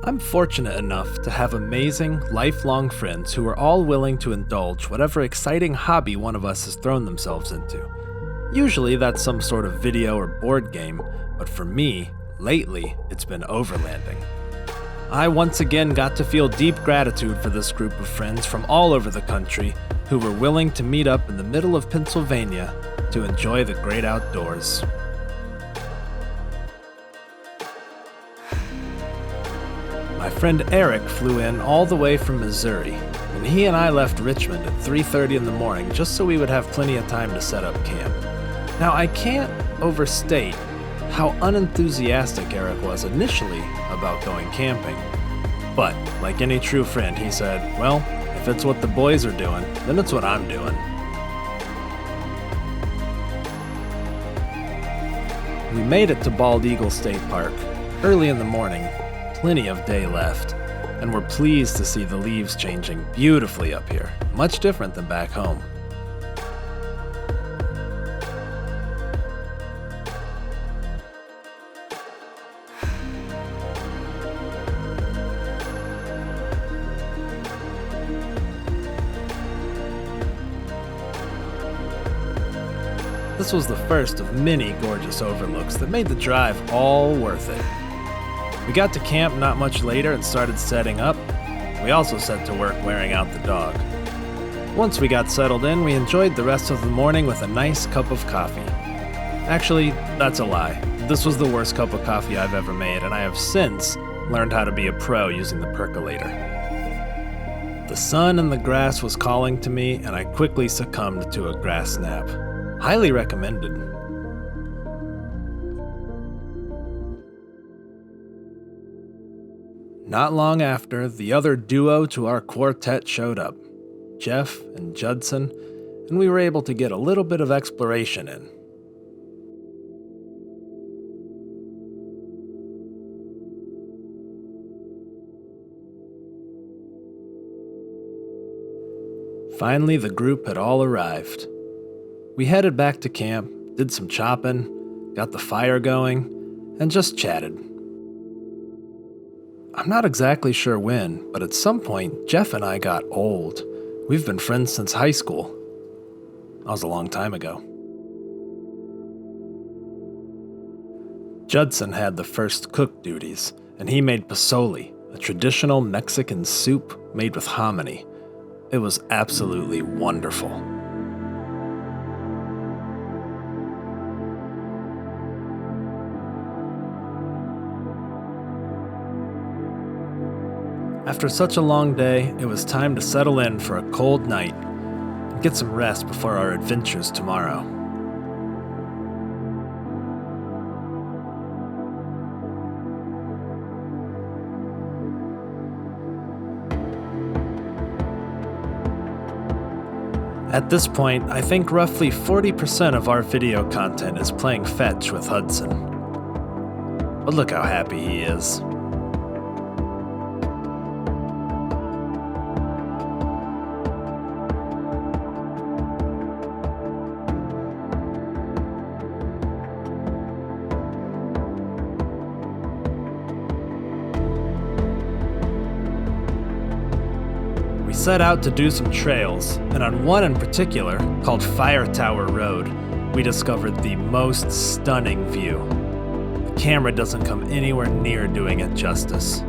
I'm fortunate enough to have amazing, lifelong friends who are all willing to indulge whatever exciting hobby one of us has thrown themselves into. Usually that's some sort of video or board game, but for me, lately, it's been overlanding. I once again got to feel deep gratitude for this group of friends from all over the country who were willing to meet up in the middle of Pennsylvania to enjoy the great outdoors. My friend Eric flew in all the way from Missouri, and he and I left Richmond at 3:30 in the morning just so we would have plenty of time to set up camp. Now, I can't overstate how unenthusiastic Eric was initially about going camping. But, like any true friend, he said, well, if it's what the boys are doing, then it's what I'm doing. We made it to Bald Eagle State Park early in the morning, plenty of day left, and we're pleased to see the leaves changing beautifully up here, much different than back home. This was the first of many gorgeous overlooks that made the drive all worth it. We got to camp not much later and started setting up. We also set to work wearing out the dog. Once we got settled in, we enjoyed the rest of the morning with a nice cup of coffee. Actually, that's a lie. This was the worst cup of coffee I've ever made, and I have since learned how to be a pro using the percolator. The sun and the grass was calling to me, and I quickly succumbed to a grass nap. Highly recommended. Not long after, the other duo to our quartet showed up, Jeff and Judson, and we were able to get a little bit of exploration in. Finally, the group had all arrived. We headed back to camp, did some chopping, got the fire going, and just chatted. I'm not exactly sure when, but at some point, Jeff and I got old. We've been friends since high school. That was a long time ago. Judson had the first cook duties, and he made pozole, a traditional Mexican soup made with hominy. It was absolutely wonderful. After such a long day, it was time to settle in for a cold night and get some rest before our adventures tomorrow. At this point, I think roughly 40% of our video content is playing fetch with Hudson. But look how happy he is. Set out to do some trails, and on one in particular, called Fire Tower Road, we discovered the most stunning view. The camera doesn't come anywhere near doing it justice.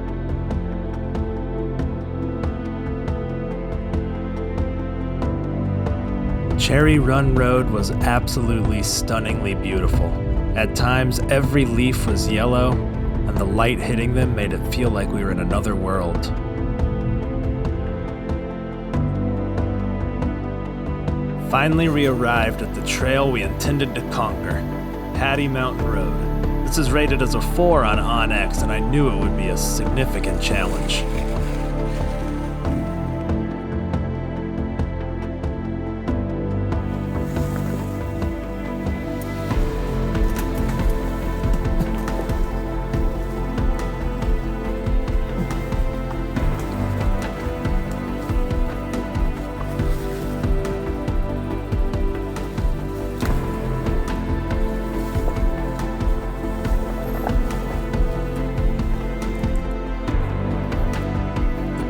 Cherry Run Road was absolutely stunningly beautiful. At times, every leaf was yellow, and the light hitting them made it feel like we were in another world. Finally, we arrived at the trail we intended to conquer, Paddy Mountain Road. This is rated as a 4 on OnX, and I knew it would be a significant challenge.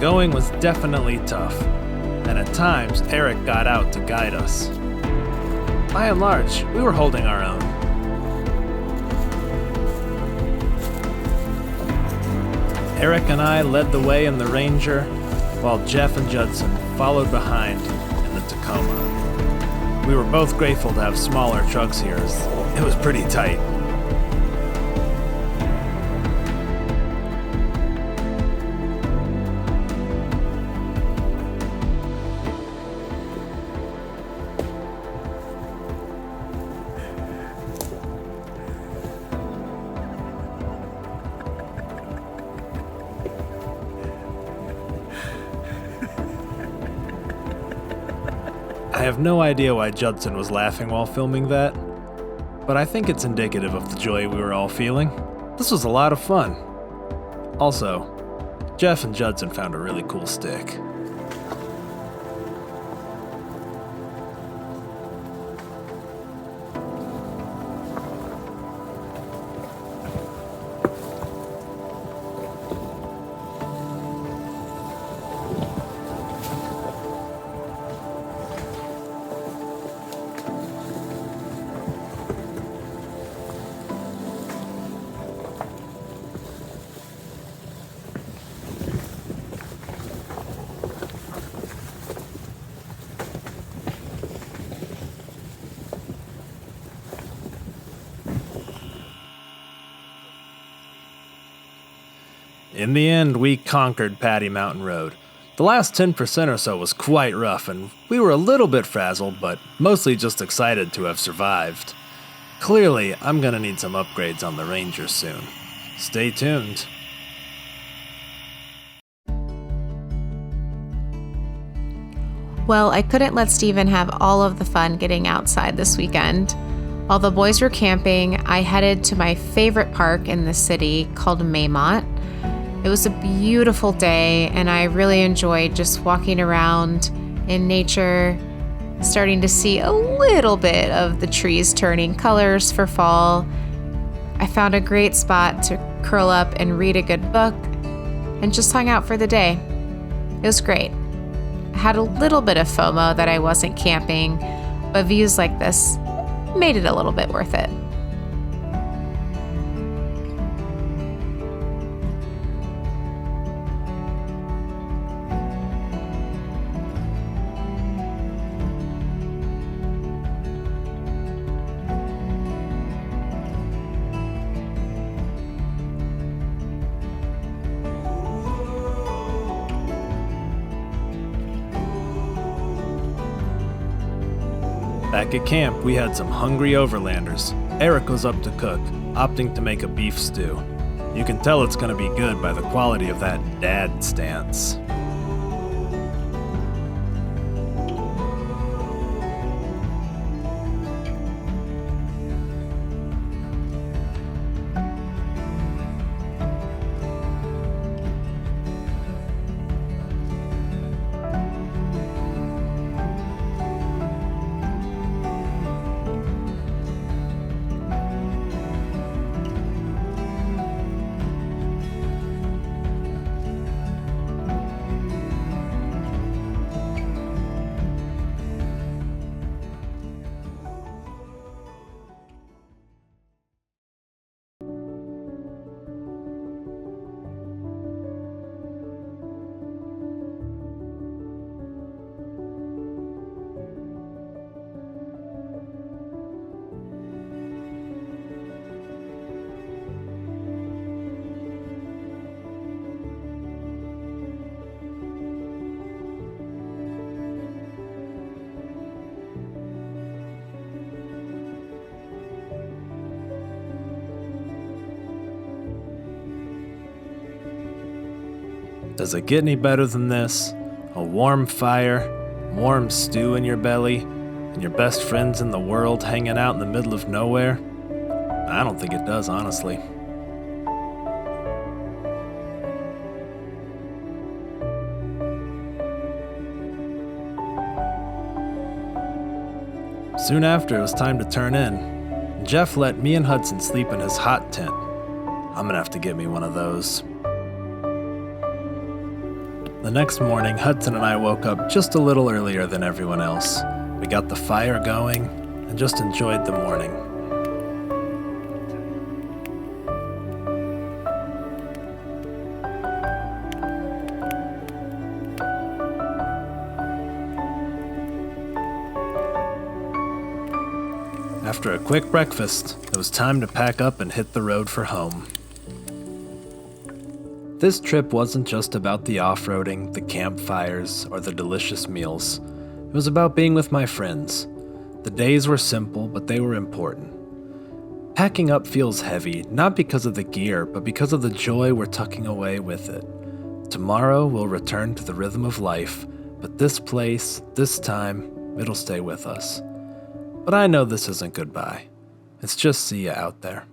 going was definitely tough, and at times Eric got out to guide us. By and large, we were holding our own. Eric and I led the way in the Ranger, while Jeff and Judson followed behind in the Tacoma. We were both grateful to have smaller trucks here, as it was pretty tight. I have no idea why Judson was laughing while filming that, but I think it's indicative of the joy we were all feeling. This was a lot of fun. Also, Jeff and Judson found a really cool stick. In the end, we conquered Paddy Mountain Road. The last 10% or so was quite rough, and we were a little bit frazzled, but mostly just excited to have survived. Clearly, I'm gonna need some upgrades on the Ranger soon. Stay tuned. Well, I couldn't let Steven have all of the fun getting outside this weekend. While the boys were camping, I headed to my favorite park in the city called Maymont. It was a beautiful day, and I really enjoyed just walking around in nature, starting to see a little bit of the trees turning colors for fall. I found a great spot to curl up and read a good book, and just hung out for the day. It was great. I had a little bit of FOMO that I wasn't camping, but views like this made it a little bit worth it. Back at camp, we had some hungry overlanders. Eric was up to cook, opting to make a beef stew. You can tell it's gonna be good by the quality of that dad stance. Does it get any better than this? A warm fire, warm stew in your belly, and your best friends in the world hanging out in the middle of nowhere? I don't think it does, honestly. Soon after, it was time to turn in. Jeff let me and Hudson sleep in his hot tent. I'm gonna have to get me one of those. The next morning, Hudson and I woke up just a little earlier than everyone else. We got the fire going and just enjoyed the morning. After a quick breakfast, it was time to pack up and hit the road for home. This trip wasn't just about the off-roading, the campfires, or the delicious meals. It was about being with my friends. The days were simple, but they were important. Packing up feels heavy, not because of the gear, but because of the joy we're tucking away with it. Tomorrow we'll return to the rhythm of life, but this place, this time, it'll stay with us. But I know this isn't goodbye. It's just see ya out there.